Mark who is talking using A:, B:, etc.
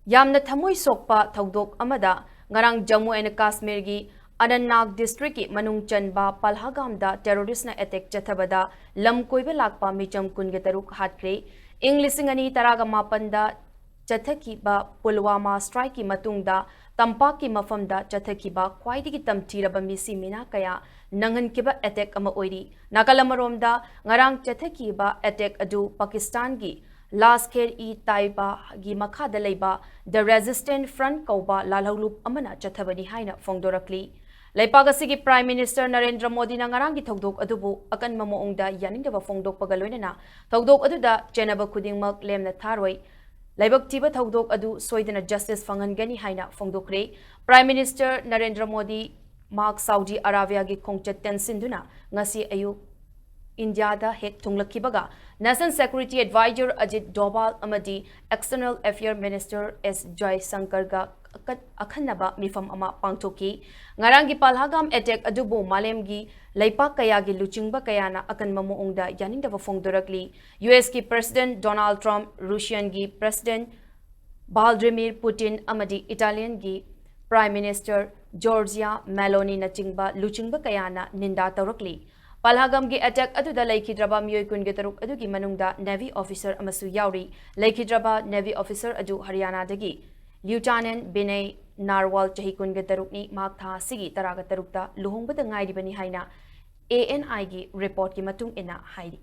A: Yamna thamoi sokpa thaudok amada ngarang Jammu and Kashmir gi Anantnag district ki manung chanba Palhagamda terrorist na attack chathabada lam koiba lakpa Meecham kunge taruk Hatkhre Inglisingani taraga mapanda chathaki-ba Pulwama strike ki matungda tampak ki mafamda chathaki-ba khwaidigi tamthiraba misi mina kaya nanghankiba attack ama oiri nakalamaromda ngarang chathaki-ba attack adu Pakistan gi Hatkhre gi makhada leiba the resistant front kauba lalhaulup amana chathabani haina fongdorakli Laipagasi Prime Minister Narendra Modi na ngarangi thaudok adubu akan mamoongda yaningdaba fongdok pagaloinana thaudok aduda chenaba khudingmak lemna tharoi laibak tiba thaudok adu soidana justice fangangani haina fongdokre Prime Minister Narendra Modi mak Saudi Arabia gi khongchat tensinduna ngasi ayu India da hek thunglakibaga National Security Advisor Ajit Doval amadi External Affairs Minister S Jai Shankar ga akhanaba mifam ama pangthoki ngarangi Palhagam attack adubu malemgi laipak kaya gi luchingba kayana akan mamuongda yaningdaba fongdorakli US ki President Donald Trump Russian gi President Vladimir Putin amadi Italian gi Prime Minister Giorgia Meloni na chingba luchingba kayana ninda tawrakli Palhagam gi attack aduda laikhidraba miyoi kunge taruk adugi manungda Navy officer amasu yauri laikhidraba Navy officer adu Haryana dagi Lieutenant Binay Narwal chahi kunge tarukni maktha sigi taraga tarukta luhongbada ngairibani haina ANI gi report ki matung ina hairi